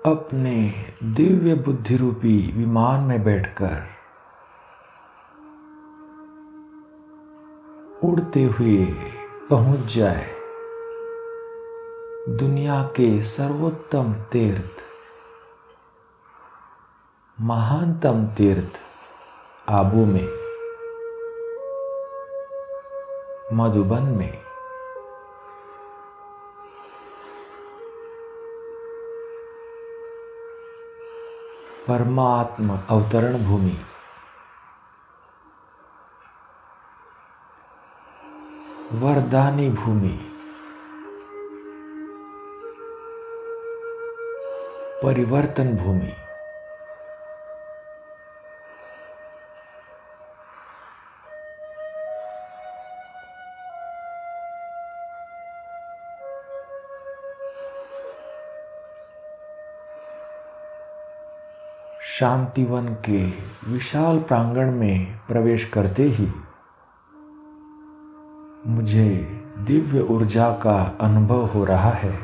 अपने दिव्य बुद्धि रूपी विमान में बैठकर उड़ते हुए पहुंच जाए दुनिया के सर्वोत्तम तीर्थ, महानतम तीर्थ आबू में, मधुबन में। परमात्मा अवतरण भूमि, वरदानी भूमि, परिवर्तन भूमि। शांतिवन के विशाल प्रांगण में प्रवेश करते ही मुझे दिव्य ऊर्जा का अनुभव हो रहा है।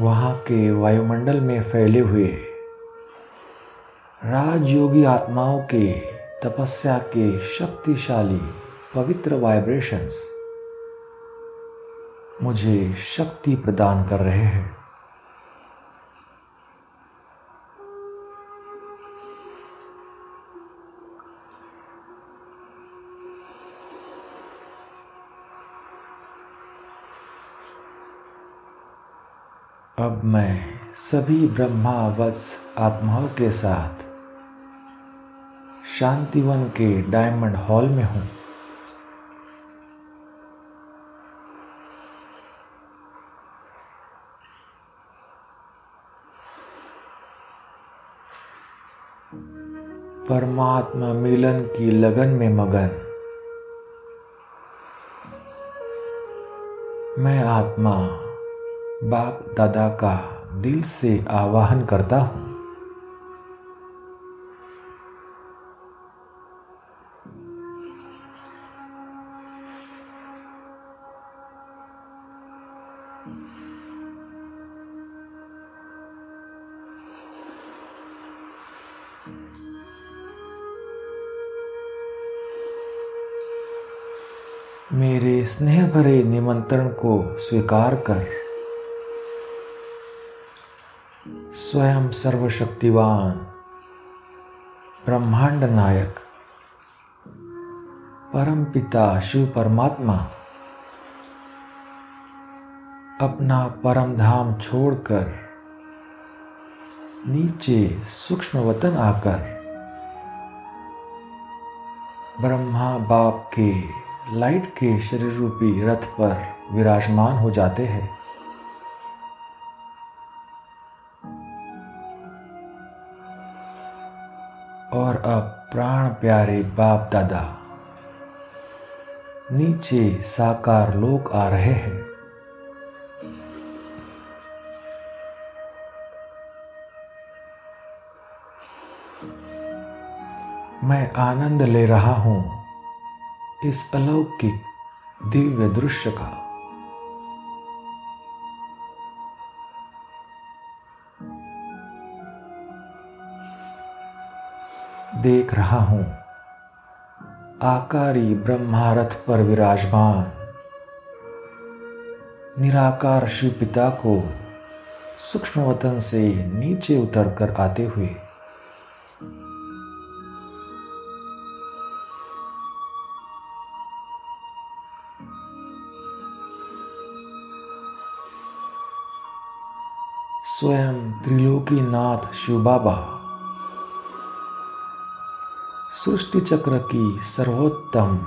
वहां के वायुमंडल में फैले हुए राजयोगी आत्माओं के तपस्या के शक्तिशाली पवित्र वाइब्रेशंस मुझे शक्ति प्रदान कर रहे हैं। अब मैं सभी ब्रह्मावत्स आत्माओं के साथ शांतिवन के डायमंड हॉल में हूं। परमात्मा मिलन की लगन में मगन मैं आत्मा बाप दादा का दिल से आवाहन करता हूं। मेरे स्नेह भरे निमंत्रण को स्वीकार कर स्वयं सर्वशक्तिवान ब्रह्मांड नायक परमपिता शिव परमात्मा अपना परम धाम छोड़कर नीचे सूक्ष्म वतन आकर ब्रह्मा बाप के लाइट के शरीर रूपी रथ पर विराजमान हो जाते हैं। और अब प्राण प्यारे बाप दादा नीचे साकार लोक आ रहे हैं। मैं आनंद ले रहा हूं इस अलौकिक दिव्य दृश्य का। देख रहा हूं आकारी ब्रह्मा रथ पर विराजमान निराकार शिव पिता को सूक्ष्म वतन से नीचे उतरकर आते हुए। स्वयं त्रिलोकीनाथ शिव बाबा सृष्टि चक्र की सर्वोत्तम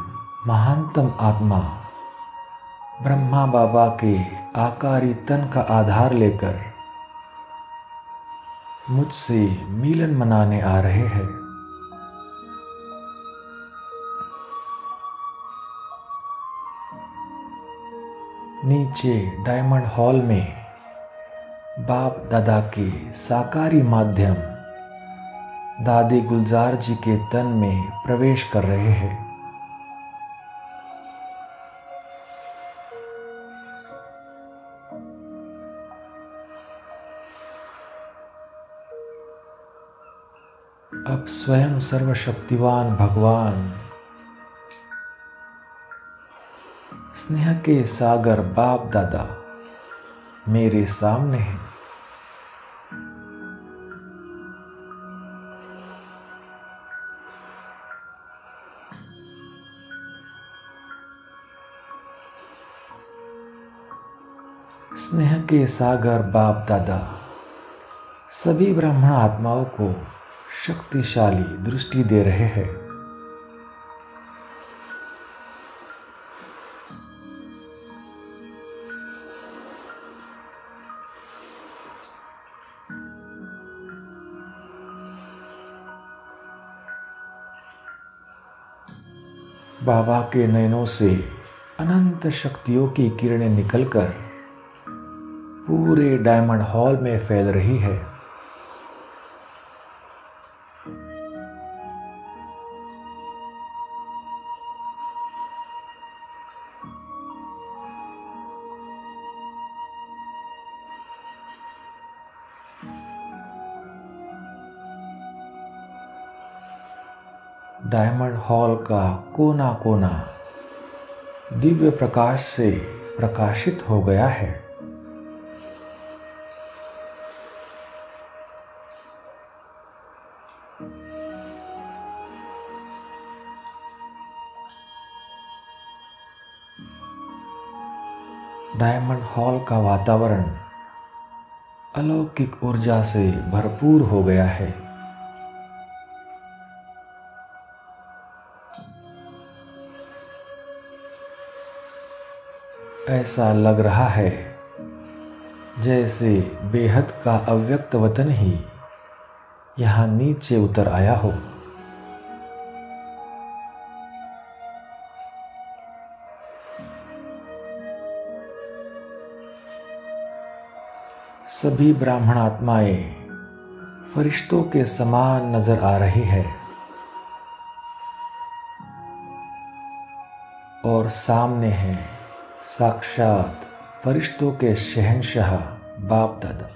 महानतम आत्मा ब्रह्मा बाबा के आकारी तन का आधार लेकर मुझसे मिलन मनाने आ रहे हैं। नीचे डायमंड हॉल में बाप दादा के साकारी माध्यम दादी गुलजार जी के तन में प्रवेश कर रहे हैं। अब स्वयं सर्वशक्तिवान भगवान स्नेह के सागर बाप दादा मेरे सामने हैं। स्नेह के सागर बाप दादा सभी ब्राह्मण आत्माओं को शक्तिशाली दृष्टि दे रहे हैं। बाबा के नयनों से अनंत शक्तियों की किरणें निकलकर पूरे डायमंड हॉल में फैल रही है। डायमंड हॉल का कोना कोना दिव्य प्रकाश से प्रकाशित हो गया है। डायमंड हॉल का वातावरण अलौकिक ऊर्जा से भरपूर हो गया है। ऐसा लग रहा है जैसे बेहद का अव्यक्त वतन ही यहाँ नीचे उतर आया हो। सभी ब्राह्मण आत्माएं फरिश्तों के समान नजर आ रही है और सामने है साक्षात फरिश्तों के शहंशाह बाप दादा।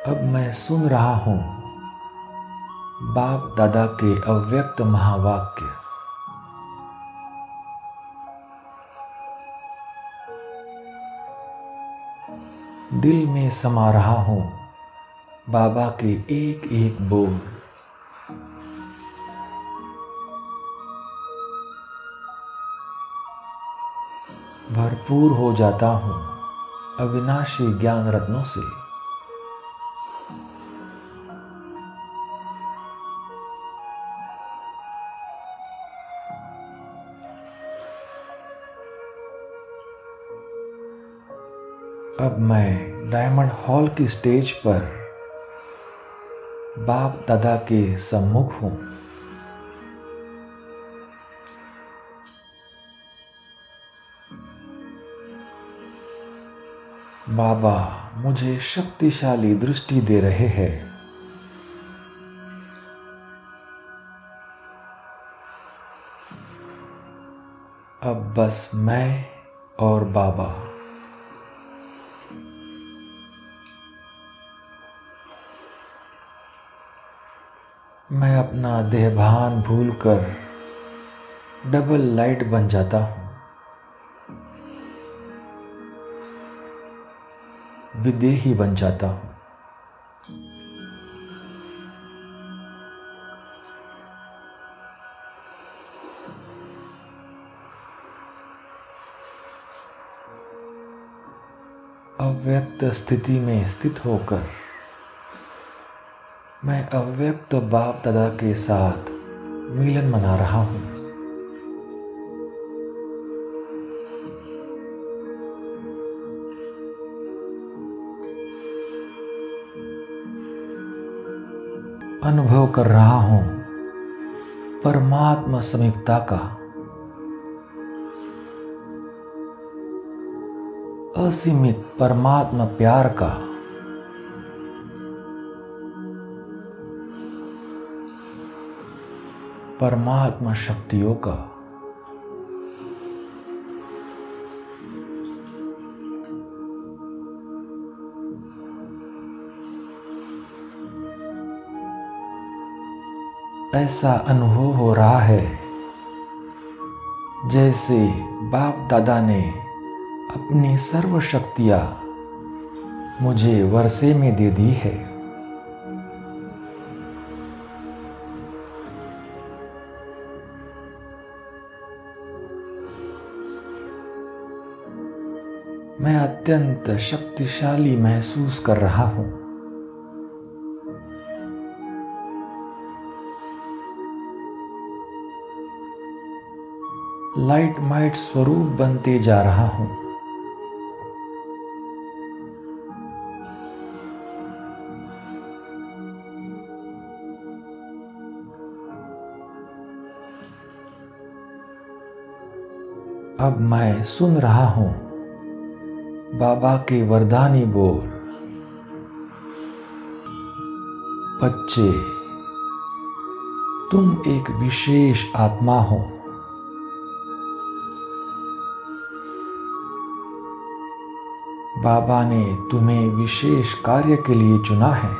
अब मैं सुन रहा हूं बाप दादा के अव्यक्त महावाक्य। दिल में समा रहा हूं बाबा के एक एक बोल। भरपूर हो जाता हूं अविनाशी ज्ञान रत्नों से। अब मैं डायमंड हॉल की स्टेज पर बाप दादा के सम्मुख हूं। बाबा मुझे शक्तिशाली दृष्टि दे रहे हैं। अब बस मैं और बाबा। मैं अपना देहभान भूलकर डबल लाइट बन जाता हूं। विदेही बन जाता हूं। अव्यक्त स्थिति में स्थित होकर मैं अव्यक्त बाप दादा के साथ मिलन मना रहा हूं। अनुभव कर रहा हूं परमात्मा समीपता का, असीमित परमात्मा प्यार का। परमात्मा शक्तियों का। ऐसा अनुभव हो रहा है जैसे बाप दादा ने अपनी सर्व शक्तियां मुझे वर्षे में दे दी है। मैं अत्यंत शक्तिशाली महसूस कर रहा हूं। लाइट माइट स्वरूप बनते जा रहा हूं। अब मैं सुन रहा हूं बाबा के वरदानी बोल, बच्चे तुम एक विशेष आत्मा हो। बाबा ने तुम्हें विशेष कार्य के लिए चुना है।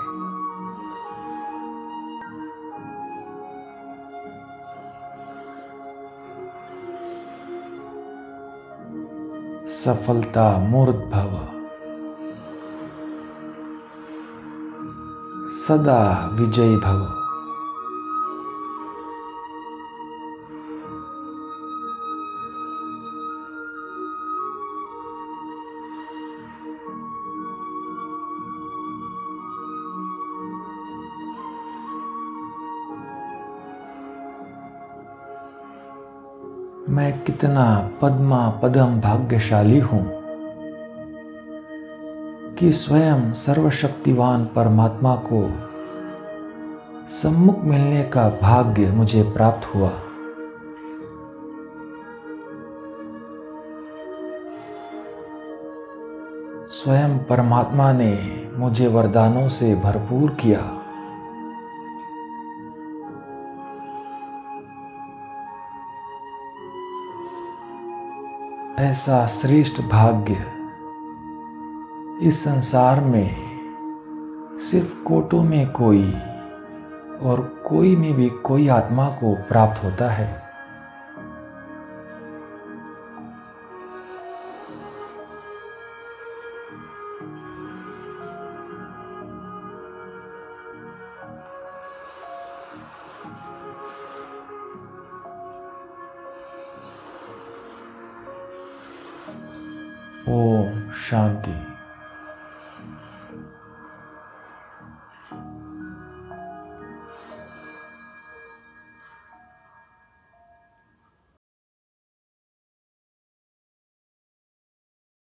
सफलता मूर्त भव, सदा विजयी भव। मैं कितना पद्मा पदम भाग्यशाली हूं कि स्वयं सर्वशक्तिवान परमात्मा को सम्मुख मिलने का भाग्य मुझे प्राप्त हुआ। स्वयं परमात्मा ने मुझे वरदानों से भरपूर किया। ऐसा श्रेष्ठ भाग्य इस संसार में सिर्फ कोटों में कोई और कोई में भी कोई आत्मा को प्राप्त होता है। ओम शांति।